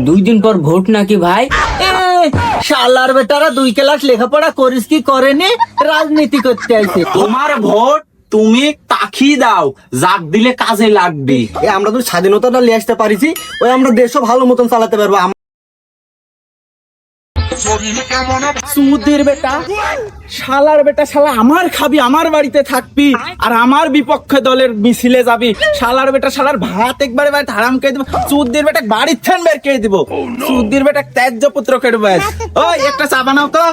দুই দিন পর ভোট নাকি ভাই? শালার বেটারা 2 ক্লাস লেখাপড়া করিস কি করেনি, রাজনীতি করতে আইছে। তোমার ভোট তুমি তাকি দাও, যাক দিলে কাজে লাগবে। আমরা তো স্বাধীনতাটা নিয়ে আসতে পারিছি, ওই আমরা দেশও ভালো মতন চালাতে পারবো। সুদের বেটা, শালার বেটা, শালা আমার খাবি, আমার বাড়িতে থাকবি, আর আমার বিপক্ষে দলের মিছিলে যাবি। শালার বেটা, শালার ভাত একবারে বাড়িতে হারাম খেয়ে দিব। সুদের বেটা বাড়ির থেন বের খেয়ে দিব। সুদের বেটা ত্যায্য পুত্র খেয়ে দেবো। ওই একটা চা বানাও তো।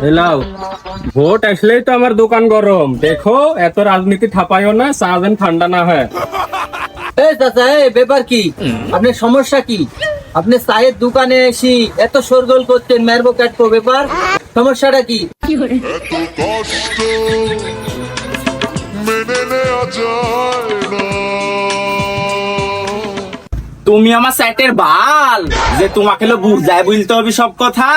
হেলাও, ভোট আসলেই তো আমার দোকান গরম। দেখো এত রাজনীতি থাপায়ও না, চা যেন ঠান্ডা না হয়। এই চাচা, এই ব্যাপার কি? আপনার সমস্যা কি? আপনি চায়ের দোকানে এসে এত শোরগোল করতেন, মারবো কাটবো, ব্যাপার সমস্যাটা কি? কষ্ট মেনে নেওয়া যায় না। তুমি আমার সেটের বাল, যে তোমাকে বুঝায় বলতে হবে সব কথা।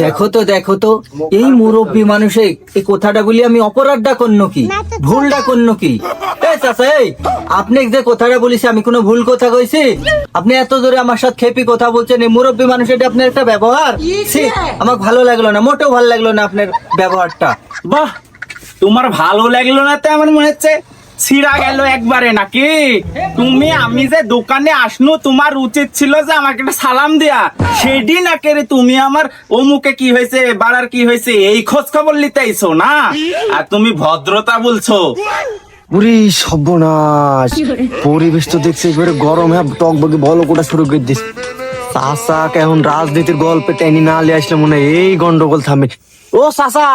দেখো তো এই মুরব্বী মানুষে এই কথাটা বলি আমি অপরাধটা করল কি, ভুলটা করল কি? এই চাচা, এই আপনি যে কথাটা বলিস আমি কোনো ভুল কথা কইছি? আপনি এত জোরে আমার সাথে খেপি কথা বলছেন, এই মুরব্বী মানুষ, এটা আপনার একটা ব্যবহার? ছি, আমার ভালো লাগলো না, মোটেও ভালো লাগলো না আপনার ব্যবহারটা। বাহ, তোমার ভালো লাগলো না? তো আমার মনে হচ্ছে ছিড়া গেল একবারে নাকি? তুমি আমি যে দোকানে আসনু, তোমার উচিত ছিল যে আমাকে একটা সালাম দেয়া। সেদিন নাকি রে তুমি আমার অমুকে কি হয়েছে, বাড়ার কি হয়েছে, এই খোঁজ খবর নিতে আইছো না? আর তুমি ভদ্রতা বলছো। পুরি সর্বনাশ, পরিবেশ তো দেখছি এবারে গরম, হ্যাঁ টক বগে বলো কোটা শুরু করে দিস। চাচা এখন রাজনীতির গল্পে টেনি না আলে আসলে মনে হয় এই গন্ডগোল থামে। ও চাচা,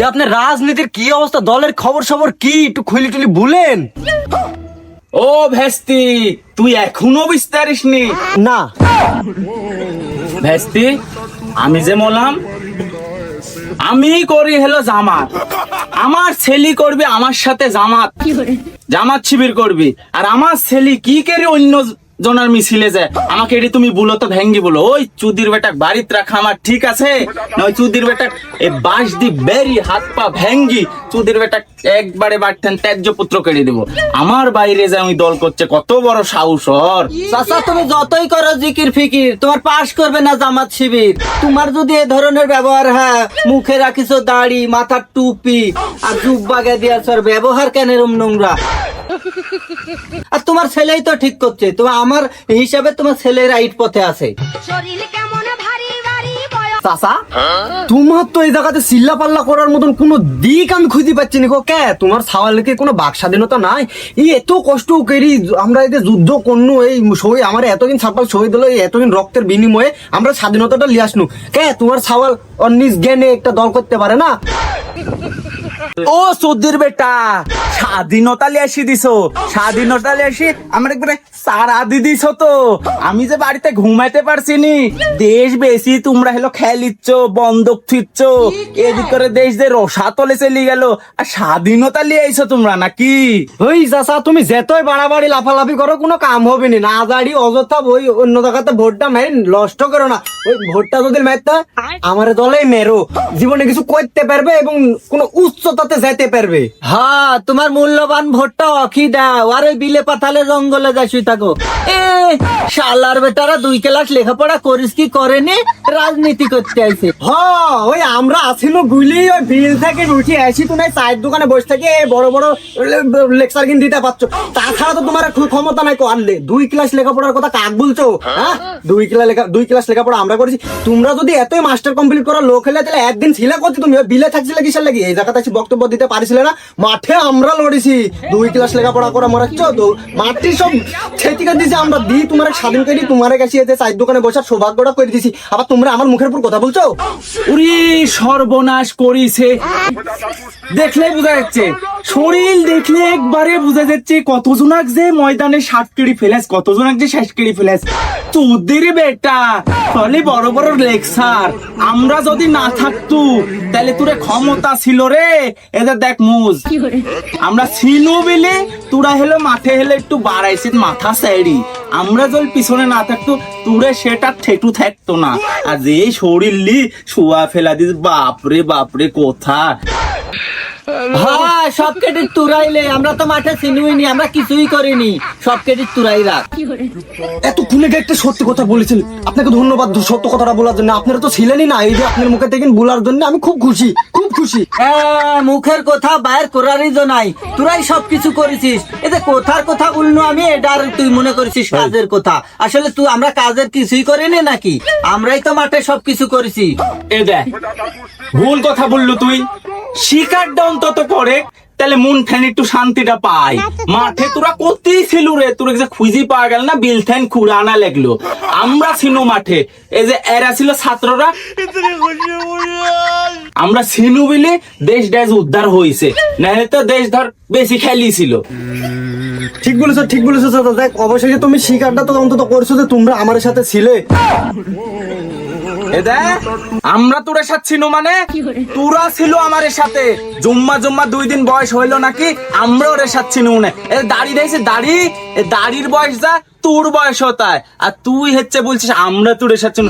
আপনার রাজনীতির কি অবস্থা, দলের খবর সবর কি একটু খুলি টুলি বলেন। ও ভেস্তি, তুই এখনো বুঝতে পারিসনি? না ভেস্তি, আমি যে বললাম আমি করি হলো জামাত, আমার ছেলে করবি আমার সাথে জামাত, জামাত শিবির করবি। আর আমার ছেলে কি করে অন্য জনার মিছিলে যায়, আমাকে এটি তুমি বলো তো, ভেঙ্গি বলো। ওই চুদির বেটা বাড়িতে রাখা আমার ঠিক আছে, নয় চুদির বেটা এই বাঁশ দি বেরি হাত পা ভেঙ্গি চুদির বেটা একবারে বাড়তেন ত্যায্য পুত্র কেড়ে দেবো। আমার বাইরে যে আমি দল করছে, কত বড় সাহস ওর। চাচা, তুমি যতই করো জিকির ফিকির, তোমার পাশ করবে না জামাত শিবির। তোমার যদি এ ধরনের ব্যবহার, হ্যাঁ মুখে রাখিছো দাড়ি, মাথার টুপি আর জুব্বা দিয়াছ, ব্যবহার কেন এরম নোংরা? আর তোমার ছেলেই তো ঠিক করছে, তোমার আমার হিসাবে তোমার ছেলে রাইট পথে আছে। চাচা, তোমার তো এই জায়গাতে চিল্লা পাল্লা করার মতন কোনো দিক আমি খুঁজে পাচ্ছি না গো। কে তোমার সাওয়ালকে কোনো বাক স্বাধীনতা নাই? এই এত কষ্ট করি আমরা এই যে যুদ্ধ করনু, এই শহীদ আমার এতদিন ছাপাল শহীদ হলো, এই এতদিন রক্তের বিনিময়ে আমরা স্বাধীনতাটা লিয়ে আসনু। কে তোমার সাওয়াল নিজ জ্ঞানে একটা দল করতে পারে না? ও সুধীর বেটা, স্বাধীনতা লিয়ে আসি দিছো, স্বাধীনতা লিয়ে আসি আমার একবারে সারা দি দিছো তো। আমি যে বাড়িতে ঘুমাইতে পারছি নি, দেশ বেশি তোমরা হলো খেলিচ্ছ, বন্দুক থিচ্ছ, এদিক করে দেশ যে রসা তলে চলে গেল, আর স্বাধীনতা লিয়ে আইছো তোমরা নাকি? ওই চাচা, তুমি যেতই বাড়াবাড়ি লাফালাফি করো কোনো কাম হবে না। না জাড়ি অযথা ওই অন্য জায়গাতে ভোটটা মেরে নষ্ট করো না। ওই ভোটটা যদি মেরতা আমার দলেই মেরো, জীবনে কিছু করতে পারবে এবং কোনো উচ্চতাতে যেতে পারবে। হ্যাঁ, তোমার মূল্যবান ভোটটা অখি দাও, আর ওই বিলে পাথালে জঙ্গলে যাই থাকো। শালার বেটারা 2 ক্লাস লেখাপড়া করিস কি করেনি, রাজনীতি করতে আইছে। ওই আমরা আসিল গুলি ওই বিল থেকে উঠে আসি, তুমি চায়ের দোকানে বসে থেকে বড় বড় লেকচার কিন দিতে পারছো। তাছাড়া তো তোমার ক্ষমতা নাই আনলে। 2 ক্লাস লেখাপড়ার কথা কাক বলছো? হ্যাঁ, 2 ক্লাস লেখাপড়া আমরা করেছি। তোমরা যদি এতই মাস্টার কমপ্লিট করা লোক হলে, তাহলে একদিন ছিল করতে, তুমি বিলে থাকছিলে কিসের লাগি? এই জায়গাতে বক্তব্য দিতে পারিছিলে না? মাঠে আমরা লড়েছি, 2 ক্লাস লেখাপড়া করা মরাচ্ছ তো মাটি সব ছেটিকা দিয়েছি আমরা, দিই তোমার স্বাধীন করে তোমার কাছে এসে চায়ের দোকানে বসার সৌভাগ্যটা করে দিছি, আবার তোমরা আমার মুখের উপর কথা বলছো। উরি সর্বনাশ করিছে, দেখলে বোঝা যাচ্ছে, শরীর দেখলে একবারে বোঝা যাচ্ছে কতজনাক যে ময়দানে 60 কেড়ি ফেলেস, কতজনাক যে 60 কেড়ি ফেলেস। তোদের বেটা ফলে বড় বড় লেকচার, আমরা যদি না থাকতু তাহলে তোরে ক্ষমতা ছিল রে। এদের দেখ মুজ, আমরা ছিনু বিলে তোরা হলো মাঠে হলে একটু বাড়াইছিস মাথা সাইডি, আমরা যদি পিছনে না থাকতো তোরে সেটা ঠেটু থাকতো না। আর যে শরীর লি শুয়া ফেলা দিস, বাপরে বাপরে, কোথা হ্যাঁ, সব ক্রেডিট তুরাইলে, আমরা তো মাঠে চিনুইনি, আমরা কিছুই করিনি, সব ক্রেডিট তুরাই রাখ। এতক্ষণে একটা সত্যি কথা বলেছেন, আপনাকে ধন্যবাদ সত্য কথাটা বলার জন্য। আপনারা তো ছিলেনই না, এই যে আপনার মুখে থেকে বলার জন্য আমি খুব খুশি, খুব খুশি। মুখের কথা বাইর করারই তো নাই, তোরাই সবকিছু করেছিস। এই যে কথার কথা বললো আমি, এটা আর তুই মনে করেছিস কাজের কথা। আসলে তুই, আমরা কাজের কিছুই করিনি নাকি, আমরাই তো মাঠে সবকিছু করেছি। এ দেখ, ভুল কথা বললো তুই। শিকারটা অন্তত করে, তাহলে মন ফ্যান একটু শান্তিটা পাই। মাঠে তোরা করতেই ছিল রে, তোর যে খুঁজি পাওয়া গেল না, বিল ফ্যান খুঁড়ানা লাগলো। আমরা ছিল মাঠে, এই যে এরা ছিল ছাত্ররা, আমরা সিনু বিলে দেশ ডেশ উদ্ধার হয়েছে, নাহলে তো দেশ ধর বেশি খেলিছিল। ঠিক বলেছো, ঠিক বলেছো চাচা। দেখ, অবশেষে তুমি শিকারটা তো অন্তত করছো যে তোমরা আমার সাথে ছিলে। এ দেখ, আমরা তোর সাথে ছিল মানে তোরা ছিল আমার সাথে। জুম্মা 2 দিন বয়স হইলো নাকি, আমরা ওর সাথে ছিল না। এ দাড়ি দিয়েছে, দাড়ি, এ দাড়ির বয়স যা তোর বয়স হতায়, আর তুই হচ্ছে বলছিস আমরা তোর সাথে ছিল।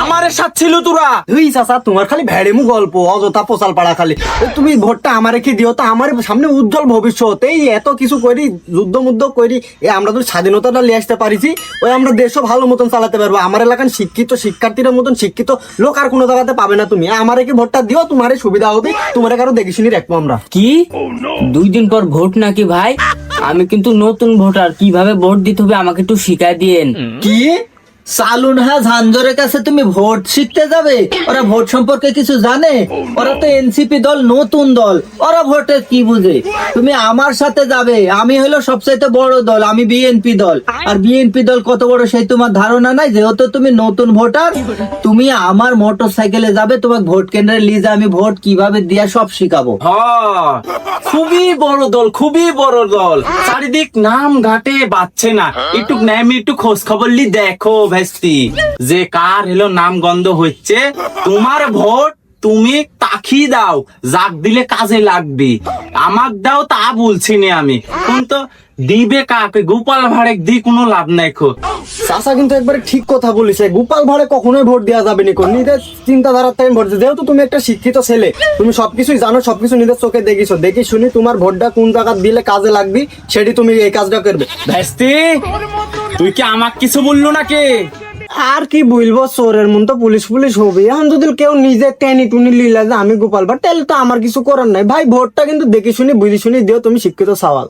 আমার সাথে ছিল তোরা। তুই চাচা, তোমার খালি ভেড়েমু গল্প, অযথা পোচাল পাড়া খালি। তুমি ভোটটা আমারে কি দিও, তো আমার সামনে উজ্জ্বল ভবিষ্যৎ। এই এত কিছু করি, যুদ্ধ মুদ্ধ করি, আমরা তো স্বাধীনতাটা নিয়ে আসতে পারিছি, ওই আমরা দেশও ভালো মতন চালাতে পারবো। আমার এলাকার শিক্ষিত শিক্ষার্থীরা মতন শিক্ষিত লোক আর কোনো জায়গাতে পাবে না। তুমি আমারে কি ভোটটা দিও, তোমার সুবিধা হবে, তোমার কারো দেখে শুনি রাখবো আমরা। কি 2 দিন পর ভোট নাকি ভাই? আমি কিন্তু নতুন ভোটার, কিভাবে ভোট দিতে হবে আমাকে একটু শিখাই দিয়েন। কি সালুন ঝাঞ্জরের কাছে তুমি ভোট শিখতে যাবে? ওরা ভোট সম্পর্কে কিছু জানে? ওরা তো এনসিপি দল, নতুন দল, ওরা ভোটে কি বুঝে? তুমি আমার সাথে যাবে, আমি হলো সবচাইতে বড় দল, আমি বিএনপি দল। আর বিএনপি দল কত বড় সেই তোমার ধারণা নাই। যেহেতু তুমি নতুন ভোটার, তুমি আমার মোটর সাইকেলে যাবে, তোমাকে ভোট কেন্দ্রে নিয়ে যা, আমি ভোট কিভাবে দিয়া সব শিখাবো। খুবই বড় দল, খুবই বড় দল। চারিদিক নাম ঘাটে বাচ্চে না, একটু নামি একটু খোঁজ খবর লি দেখো ভেস্তি, যে কার হলো নাম গন্ধ হচ্ছে। তোমার ভোট তুমি তাকি দাও, যাক দিলে কাজে লাগবে। আমাক দাও তা বলছি না আমি, কিন্তু দিবে কাকে? গোপাল ভাড়ে দি কোনো লাভ নাই খো। চাচা কিন্তু একবারে ঠিক কথা বলেছে, গোপাল ভাড়ে কখনোই ভোট দেওয়া যাবে না। নিজের চিন্তাধারার টাইম ভোট, যেহেতু তুমি একটা শিক্ষিত ছেলে, তুমি সবকিছুই জানো, সবকিছু নিজের চোখে দেখিছো, দেখি শুনি তোমার ভোটটা কোন জায়গা দিলে কাজে লাগবে, সেটি তুমি এই কাজটা করবে। ভেস্তি, তুই কি আমাক কিছু বললো নাকি? আর কি বলবো, চোরের মন তো পুলিশ পুলিশ হবে। এখন যদি কেউ নিজে টেনি টুনি লিলা যে আমি গোপাল ভাড়, তাহলে তো আমার কিছু করার নাই। ভাই ভোটটা কিন্তু দেখে শুনি বুঝে শুনি দিও, তুমি শিক্ষিত সওয়াল।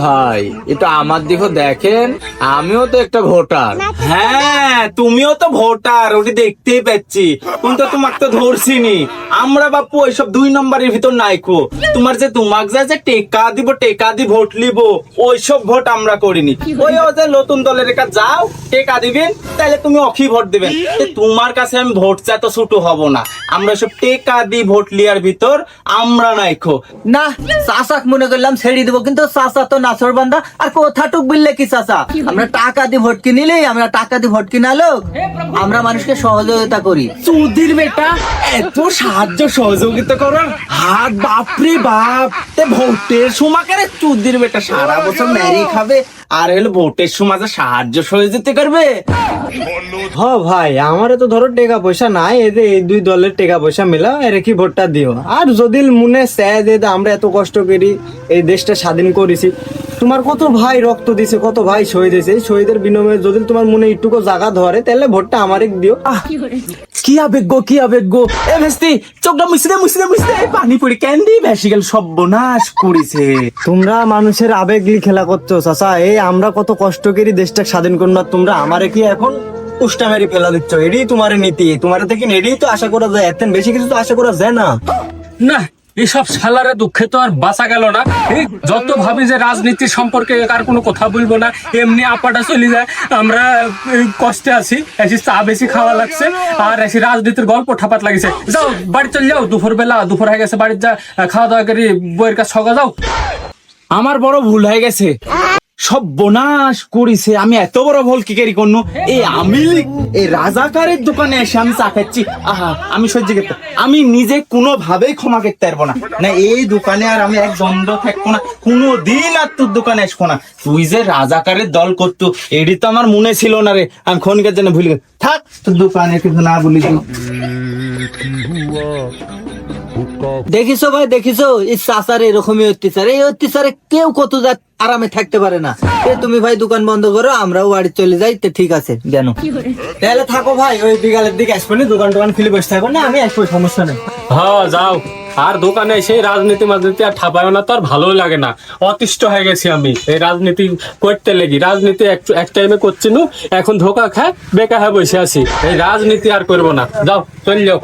ভাই এটা আমার দিকে দেখেন, আমিও তো একটা ভোটার। হ্যাঁ, তুমিও তো ভোটার, ওটি দেখতেই পাচ্ছি, কিন্তু তোমাকে তো ধরছিনি আমরা। বাপু ওইসব 2 নম্বরের ভিতর নাইকো। তোমার যে তোমাক যে টেকা দিব, টেকা দি ভোট লিব, ওইসব ভোট আমরা করিনি। ওই যে নতুন দলের কাছে যাও, টেকা দিবেন, তাহলে তুমি অখি ভোট দিবেন। তোমার কাছে আমি ভোট চাই তো ছুটু হব না, আমরা সব টেকা দি ভোট লিয়ার ভিতর আমরা নাইকো। না, চাচাক মনে করলাম ছেড়ে দিব, কিন্তু চাচা তো নাচর বান্দা। আর কোথাটুক বললে কি চাচা, আমরা টাকা দিয়ে ভোট কিনিলেই, আমরা টাকা দিয়ে ভোট কিনালো, আমরা মানুষকে সহযোগিতা করি। চুদির বেটা, এত সাহায্য সহযোগিতা করার হাত, বাপরে বাপ। তে ভোটের সময় করে চুদির বেটা সারা বছর ম্যারি খাবে, আর হলো ভোটের সময় যে সাহায্য সহযোগিতা করবে। হ ভাই, আমারে তো ধরো টাকা পয়সা নাই, এই যে এই 2 দলের টাকা পয়সা মিলা রেখি ভোটটা দিও। আর যদি মনে চায় যে আমরা এত কষ্ট করি এই দেশটা স্বাধীন করেছি, তোমার কত ভাই রক্ত দিছে, কত ভাই শহীদ হয়েছে, এই শহীদের বিনিময়ে যদি তোমার মনে একটুকু জায়গা ধরে, তাহলে ভোটটা আমারে দিও। কি আবেগ, কি আবেগ! এ ভেস্তি, চোখটা মুছতে মুছতে মুছতে পানি পড়ি ক্যান্ডি ভেসে গেল, সর্বনাশ করেছে। তোমরা মানুষের আবেগ নিয়ে খেলা করছো চাচা। এই আমরা কত কষ্ট করি দেশটা স্বাধীন করুন, না তোমরা আমারে কি এখন উষ্টা মেরি ফেলা দিচ্ছ? এটাই তোমার নীতি, তোমার থেকে এটাই তো আশা করা যায়, এত বেশি কিছু তো আশা করা যায় না। না, এসব শালারে দুঃখে তো আর বাঁচা গেল না। এই যত ভাবি যে রাজনীতি সম্পর্কে আর কোনো কথা বলবো না, এমনি আপাটা চলে যায়। আমরা কষ্টে আছি, এসে চা বেশি খাওয়া লাগছে, আর এসে রাজনীতির গল্প ঠাপাত লাগিছে। যাও বাড়ি চলে যাও, দুপুর হয়ে গেছে, বাড়ির যা খাওয়া দাওয়া করি, বইয়ের কাছে সগা যাও। আমার বড় ভুল হয়ে গেছে, সর্বনাশ করেছে। আমি এত বড় ভুল কি করি করনু? আমি এই রাজাকারের দোকানে এসে আমি চা খাচ্ছি, আহা আমি সহ্য করতে, আমি নিজে কোনো ভাবেই ক্ষমা করতে পারবো না। না এই দোকানে আর আমি এক দ্বন্দ্ব থাকবো না, কোনোদিন আর তোর দোকানে আসবো না। তুই যে রাজাকারের দল করতো, এটি তো আমার মনে ছিল না রে, আমি ক্ষণিকের জন্য ভুলে গেছি। থাক, তোর দোকানে কিছু না বলি। দেখিছো ভাই, দেখিছো এই চাচার এরকমই অত্যাচার, এই অত্যাচারে কেউ কত আরামে থাকতে পারে না। তুমি ভাই দোকান বন্ধ করো, আমরাও বাড়ি চলে যাই। তো ঠিক আছে, জানো তাহলে থাকো ভাই, ওই বিকালের দিকে আসবো না, দোকান টোকান খুলে বসে থাকবো না, আমি আসবো, সমস্যা নেই। হ্যাঁ যাও। আর দোকানে এসে রাজনীতি মাজনীতি আর ঠাপায় না, তো আর ভালোই লাগে না। অতিষ্ঠ হয়ে গেছি আমি এই রাজনীতি করতে লেগি। রাজনীতি এক টাইমে করছি নু, এখন ধোকা খায় বেকা হয়ে বসে আছি। এই রাজনীতি আর করবো না, যাও চল যাও।